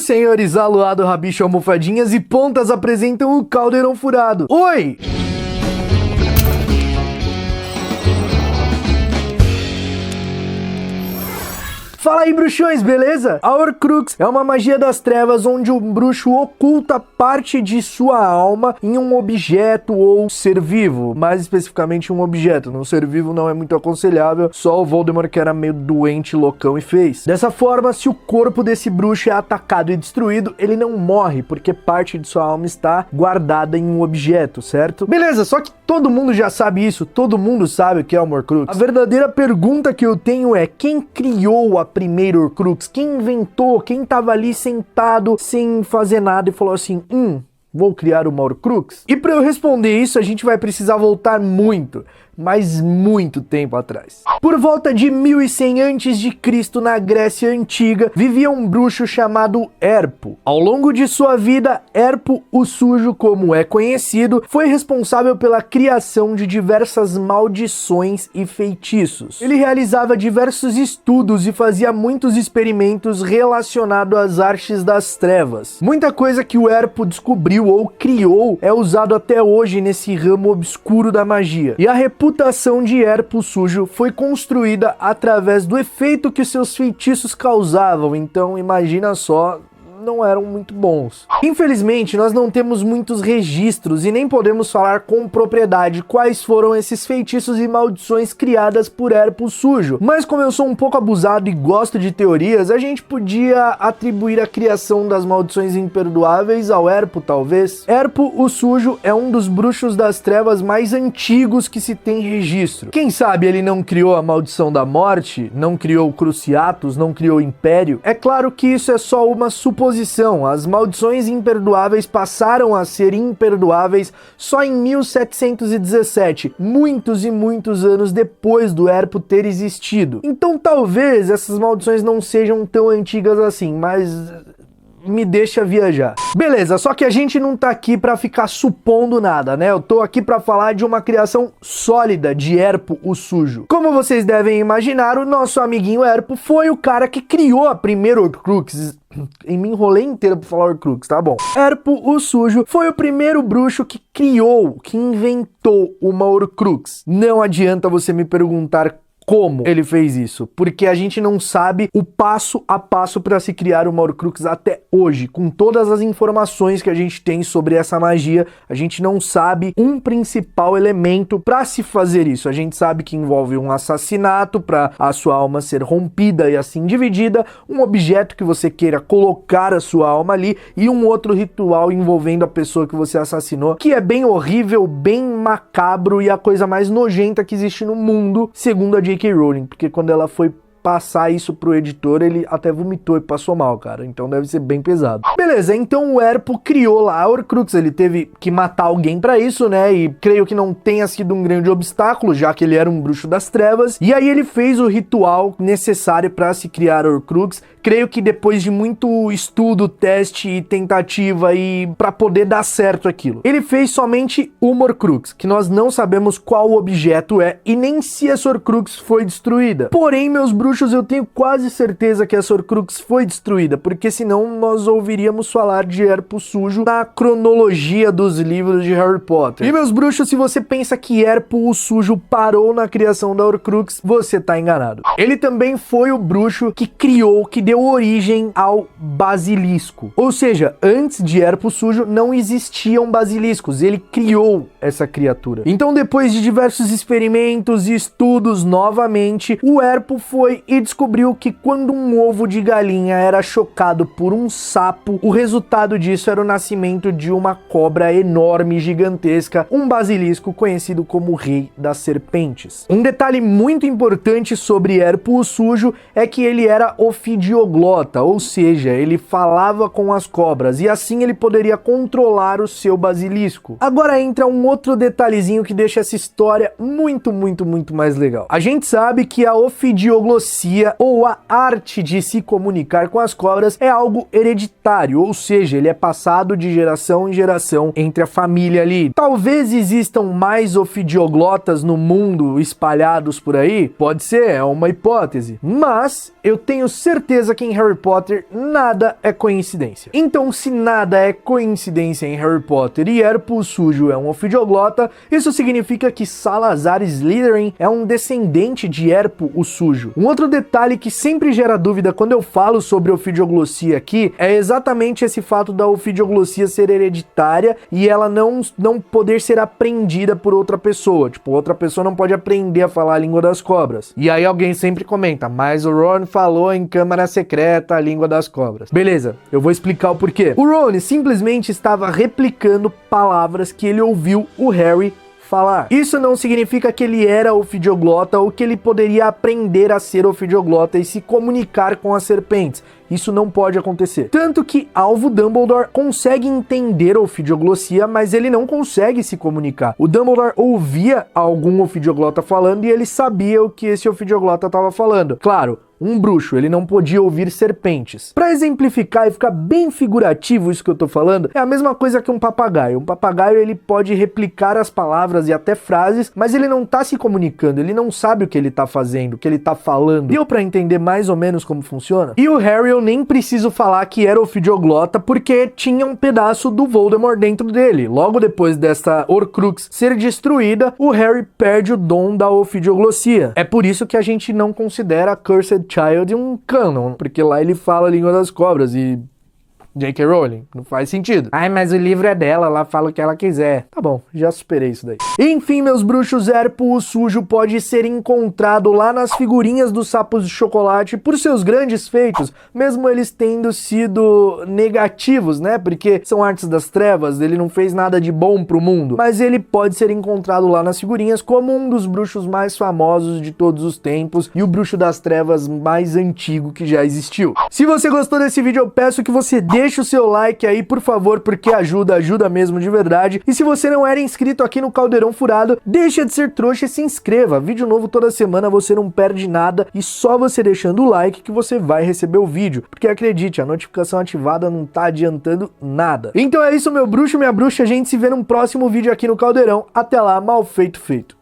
senhores Aluado, Rabicho, Almofadinhas e Pontas apresentam o Caldeirão Furado. Oi! Fala aí, bruxões, beleza? A Horcrux é uma magia das trevas onde o bruxo oculta parte de sua alma em um objeto ou ser vivo, mais especificamente um objeto. No ser vivo não é muito aconselhável, só o Voldemort que era meio doente, loucão e fez. Dessa forma, se o corpo desse bruxo é atacado e destruído, ele não morre, porque parte de sua alma está guardada em um objeto, certo? Beleza, só que todo mundo já sabe isso, todo mundo sabe o que é uma Horcrux. A verdadeira pergunta que eu tenho é: quem criou a primeira Horcrux? Quem inventou? Quem tava ali sentado sem fazer nada e falou assim, vou criar uma Horcrux? E para eu responder isso, a gente vai precisar voltar muito, mas muito tempo atrás. Por volta de 1100 a.C., na Grécia Antiga, vivia um bruxo chamado Herpo. Ao longo de sua vida, Herpo, o Sujo, como é conhecido, foi responsável pela criação de diversas maldições e feitiços. Ele realizava diversos estudos e fazia muitos experimentos relacionados às artes das trevas. Muita coisa que o Herpo descobriu ou criou é usado até hoje nesse ramo obscuro da magia. E a reputação de Herpo Sujo foi construída através do efeito que seus feitiços causavam, então imagina só, não eram muito bons. Infelizmente, nós não temos muitos registros e nem podemos falar com propriedade quais foram esses feitiços e maldições criadas por Herpo Sujo. Mas como eu sou um pouco abusado e gosto de teorias, a gente podia atribuir a criação das maldições imperdoáveis ao Herpo, talvez. Herpo o Sujo é um dos bruxos das trevas mais antigos que se tem registro. Quem sabe ele não criou a maldição da morte, não criou o Cruciatus, não criou o Império? É claro que isso é só uma suposição. As maldições imperdoáveis passaram a ser imperdoáveis só em 1717, muitos e muitos anos depois do Herpo ter existido. Então talvez essas maldições não sejam tão antigas assim, mas me deixa viajar. Beleza, só que a gente não tá aqui pra ficar supondo nada, né? Eu tô aqui pra falar de uma criação sólida de Herpo o Sujo. Como vocês devem imaginar, o nosso amiguinho Herpo foi o cara que criou a primeira Horcrux. E me enrolei inteiro pra falar Horcrux, tá bom. Herpo o Sujo foi o primeiro bruxo que criou, que inventou uma Horcrux. Não adianta você me perguntar como ele fez isso, porque a gente não sabe o passo a passo para se criar uma Horcrux até hoje. Com todas as informações que a gente tem sobre essa magia, a gente não sabe um principal elemento para se fazer isso. A gente sabe que envolve um assassinato para a sua alma ser rompida e assim dividida, um objeto que você queira colocar a sua alma ali e um outro ritual envolvendo a pessoa que você assassinou, que é bem horrível, bem macabro e a coisa mais nojenta que existe no mundo, segundo a J.K. Rowling, porque quando ela foi passar isso pro editor, ele até vomitou e passou mal, cara. Então deve ser bem pesado. Beleza, então o Herpo criou lá a Horcrux, ele teve que matar alguém pra isso, né? E creio que não tenha sido um grande obstáculo, já que ele era um bruxo das trevas. E aí ele fez o ritual necessário pra se criar a Horcrux. Creio que depois de muito estudo, teste e tentativa e pra poder dar certo aquilo. Ele fez somente uma Horcrux, que nós não sabemos qual objeto é e nem se essa Horcrux foi destruída. Porém, meus bruxos, eu tenho quase certeza que essa Horcrux foi destruída, porque senão nós ouviríamos falar de Herpo Sujo na cronologia dos livros de Harry Potter. E meus bruxos, se você pensa que Herpo o Sujo parou na criação da Horcrux, você tá enganado. Ele também foi o bruxo que criou, que deu origem ao basilisco. Ou seja, antes de Herpo Sujo não existiam basiliscos, ele criou essa criatura. Então depois de diversos experimentos e estudos novamente, o Herpo foi e descobriu que quando um ovo de galinha era chocado por um sapo, o resultado disso era o nascimento de uma cobra enorme, gigantesca, um basilisco conhecido como o Rei das Serpentes. Um detalhe muito importante sobre Herpo o Sujo é que ele era ofidioglota, ou seja, ele falava com as cobras e assim ele poderia controlar o seu basilisco. Agora entra um outro detalhezinho que deixa essa história muito mais legal. A gente sabe que a ofidioglosia ofidioglosia, ou a arte de se comunicar com as cobras, é algo hereditário, ou seja, ele é passado de geração em geração entre a família ali. Talvez existam mais ofidioglotas no mundo espalhados por aí, pode ser, é uma hipótese, mas eu tenho certeza que em Harry Potter nada é coincidência. Então, se nada é coincidência em Harry Potter e Erpo o Sujo é um ofidioglota, isso significa que Salazar Slytherin é um descendente de Erpo o Sujo. Um outro detalhe que sempre gera dúvida quando eu falo sobre ofidioglosia aqui é exatamente esse fato da ofidioglosia ser hereditária e ela não poder ser aprendida por outra pessoa. Tipo, outra pessoa não pode aprender a falar a língua das cobras. E aí alguém sempre comenta, mas o Ron falou em Câmara Secreta a língua das cobras. Beleza, eu vou explicar o porquê. O Ron simplesmente estava replicando palavras que ele ouviu o Harry falar. Isso não significa que ele era ofidioglota ou que ele poderia aprender a ser ofidioglota e se comunicar com as serpentes. Isso não pode acontecer. Tanto que Alvo Dumbledore consegue entender a ofidioglossia, mas ele não consegue se comunicar. O Dumbledore ouvia algum ofidioglota falando e ele sabia o que esse ofidioglota estava falando. Claro, um bruxo, ele não podia ouvir serpentes. Para exemplificar e ficar bem figurativo isso que eu tô falando, é a mesma coisa que um papagaio. Um papagaio, ele pode replicar as palavras e até frases, mas ele não tá se comunicando, ele não sabe o que ele tá fazendo, o que ele tá falando. Deu pra entender mais ou menos como funciona? E o Harry, eu nem preciso falar que era ofidioglota, porque tinha um pedaço do Voldemort dentro dele. Logo depois dessa Horcrux ser destruída, o Harry perde o dom da ofidioglossia. É por isso que a gente não considera a Cursed Child um canon, porque lá ele fala a língua das cobras e J.K. Rowling, não faz sentido. Ai, mas o livro é dela, ela fala o que ela quiser. Tá bom, já superei isso daí. Enfim, meus bruxos, Erpo o Sujo pode ser encontrado lá nas figurinhas dos sapos de chocolate por seus grandes feitos, mesmo eles tendo sido negativos, né? Porque são artes das trevas, ele não fez nada de bom pro mundo. Mas ele pode ser encontrado lá nas figurinhas como um dos bruxos mais famosos de todos os tempos e o bruxo das trevas mais antigo que já existiu. Se você gostou desse vídeo, eu peço que você deixe o seu like aí, por favor, porque ajuda mesmo de verdade. E se você não era inscrito aqui no Caldeirão Furado, deixa de ser trouxa e se inscreva. Vídeo novo toda semana, você não perde nada e só você deixando o like que você vai receber o vídeo. Porque acredite, a notificação ativada não tá adiantando nada. Então é isso, meu bruxo, minha bruxa, a gente se vê num próximo vídeo aqui no Caldeirão. Até lá, mal feito, feito.